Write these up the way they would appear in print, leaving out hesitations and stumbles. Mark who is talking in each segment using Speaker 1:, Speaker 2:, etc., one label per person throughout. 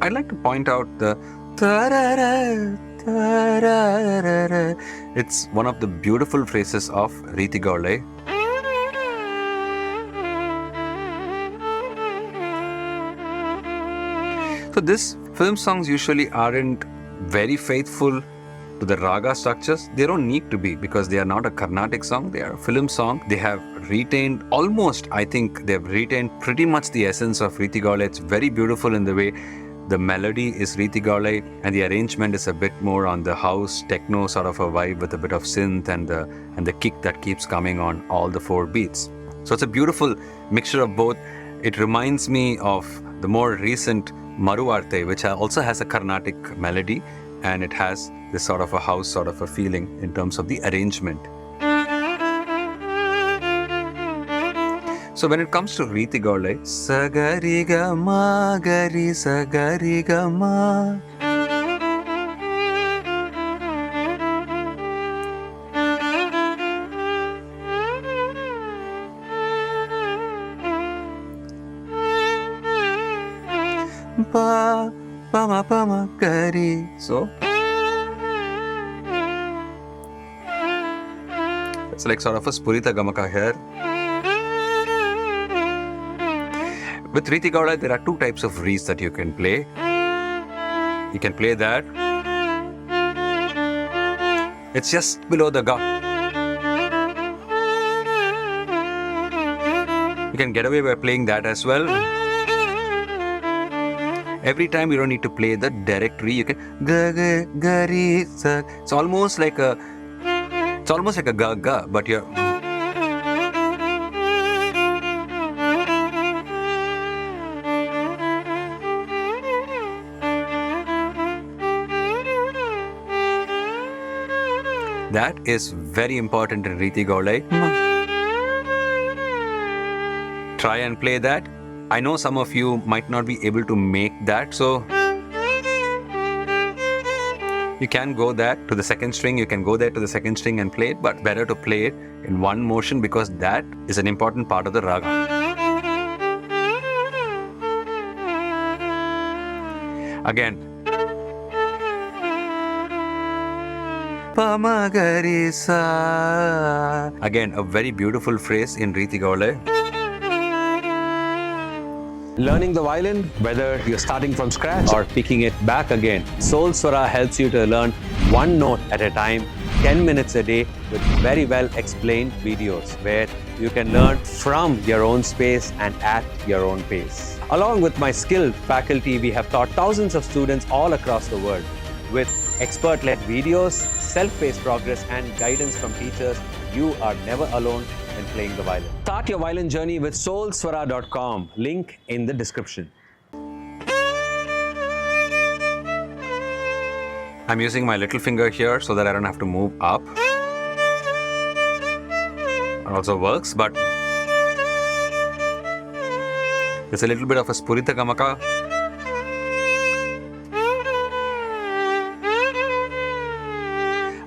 Speaker 1: I'd like to point out the tarara, tarara. It's one of the beautiful phrases of Reetigowla. So these film songs usually aren't very faithful to the raga structures. They don't need to be, because they are not a Carnatic song, they are a film song. They have retained almost, I think they've retained pretty much the essence of Reetigowla. It's very beautiful in the way the melody is Reetigowla and the arrangement is a bit more on the house techno sort of a vibe with a bit of synth and the kick that keeps coming on all the 4 beats. So it's a beautiful mixture of both. It reminds me of the more recent Maruvarte, which also has a Carnatic melody, and it has this sort of a house sort of a feeling in terms of the arrangement. So when it comes to Reetigowla, Sagariga ma gari sagariga ma. Pa pa ma gari. So it's like sort of a spurita gamaka here. With Reetigowla, there are 2 types of reeds that you can play. You can play that. It's just below the ga. You can get away by playing that as well. Every time you don't need to play the direct re. You can ga ga ga re sa. It's almost like a ga ga, but you're. That is very important in Reetigowla. Try and play that. I know some of you might not be able to make that, so you can go that to the 2nd string, you can go there to the 2nd string and play it, but better to play it in one motion because that is an important part of the raga. Again. Again, a very beautiful phrase in Reetigowla.
Speaker 2: Learning the violin, whether you're starting from scratch or picking it back again, Soul Swara helps you to learn one note at a time, 10 minutes a day with very well explained videos where you can learn from your own space and at your own pace. Along with my skilled faculty, we have taught thousands of students all across the world. With expert-led videos, self-paced progress and guidance from teachers, you are never alone when playing the violin. Start your violin journey with soulswara.com. Link in the description.
Speaker 1: I'm using my little finger here so that I don't have to move up. It also works, but there's a little bit of a spurita gamaka.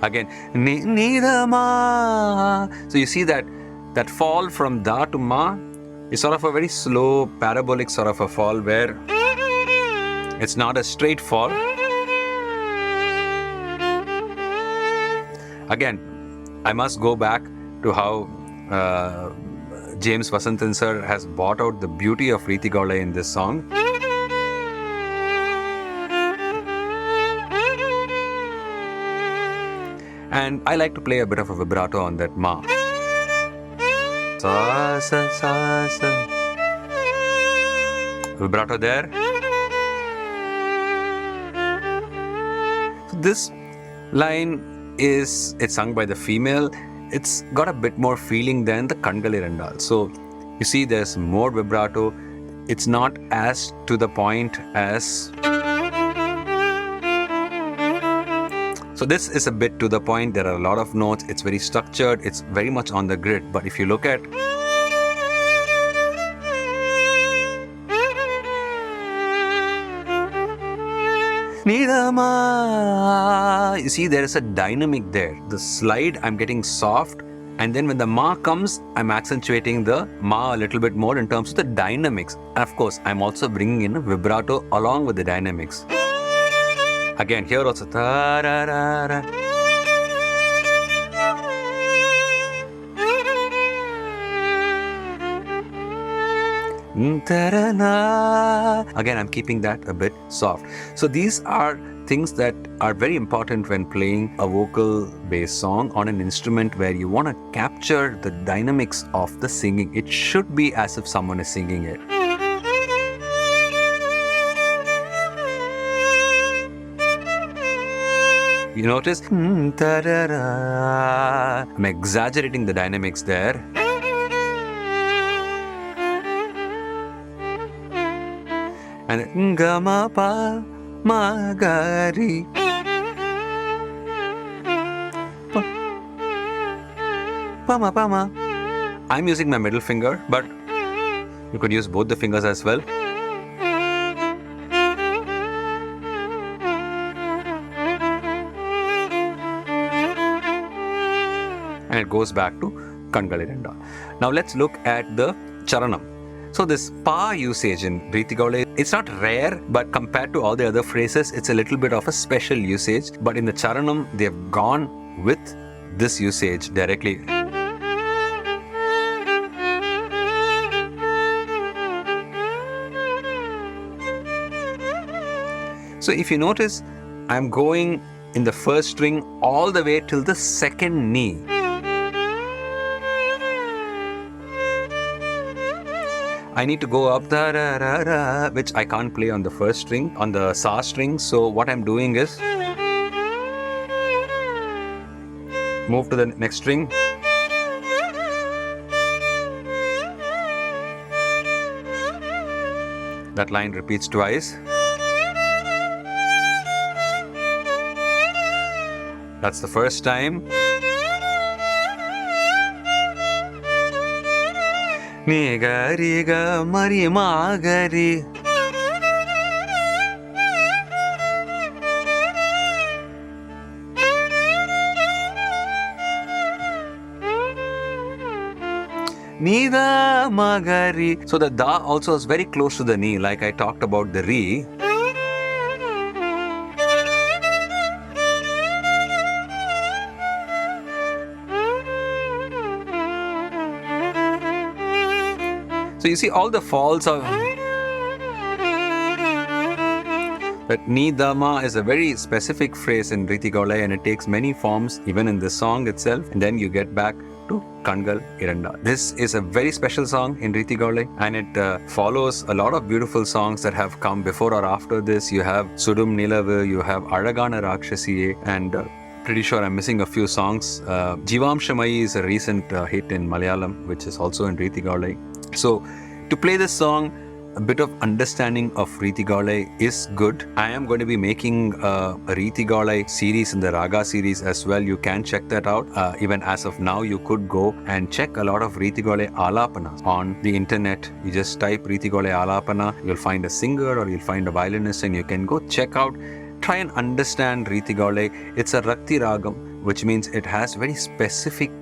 Speaker 1: Again, ni da ma. So you see that fall from da to ma is sort of a very slow parabolic sort of a fall where it's not a straight fall. Again, I must go back to how James Vasantan sir has brought out the beauty of Reetigowla in this song. And I like to play a bit of a vibrato on that ma. Sa sa sa sa. Vibrato there. So this line it's sung by the female. It's got a bit more feeling than the Kangal Irandal. So you see there's more vibrato. It's not as to the point as. So this is a bit to the point. There are a lot of notes. It's very structured. It's very much on the grid. But if you look at you see there is a dynamic there. The slide I'm getting soft And then when the ma comes, I'm accentuating the ma a little bit more in terms of the dynamics. And of course, I'm also bringing in a vibrato along with the dynamics. Again, here also. Ta-ra-ra-ra. Again, I'm keeping that a bit soft. So these are things that are very important when playing a vocal-based song on an instrument where you want to capture the dynamics of the singing. It should be as if someone is singing it. You notice? I'm exaggerating the dynamics there. And gamapa magari. Pama pama. I'm using my middle finger, but you could use both the fingers as well. And it goes back to Kangal Irandal. Now let's look at the charanam. So this pa usage in Reetigowla, it's not rare, but compared to all the other phrases, it's a little bit of a special usage. But in the charanam, they've gone with this usage directly. So if you notice, I'm going in the first string all the way till the second knee. I need to go up da da da da, which I can't play on the first string, on the sa string. So what I'm doing is move to the next string. That line repeats twice. That's the first time. Ni ga ri ga mari ma ga ri. Ni da ma ga ri. So the da also is very close to the ni, like I talked about the ri. So you see all the falls of that ni dama is a very specific phrase in Reetigowla, and it takes many forms even in the song itself, and then you get back to Kangal Irandal. This is a very special song in Reetigowla, and it follows a lot of beautiful songs that have come before or after this. You have Sudum Nilavu, you have Azhagana Rakshasiye, and pretty sure I'm missing a few songs. Jivamshamayi is a recent hit in Malayalam, which is also in Reetigowla. So, to play this song, a bit of understanding of Reetigowla is good. I am going to be making a Reetigowla series in the Raga series as well. You can check that out. Even as of now, you could go and check a lot of Reetigowla Alapana on the internet. You just type Reetigowla Alapana, you'll find a singer or you'll find a violinist, and you can go check out, try and understand Reetigowla. It's a Rakti Ragam, which means it has very specific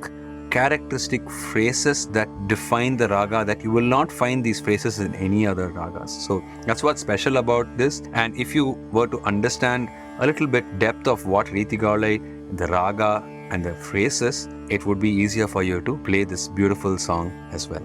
Speaker 1: characteristic phrases that define the raga that you will not find these phrases in any other ragas. So that's what's special about this. And if you were to understand a little bit depth of what Reetigowla, the raga and the phrases, it would be easier for you to play this beautiful song as well.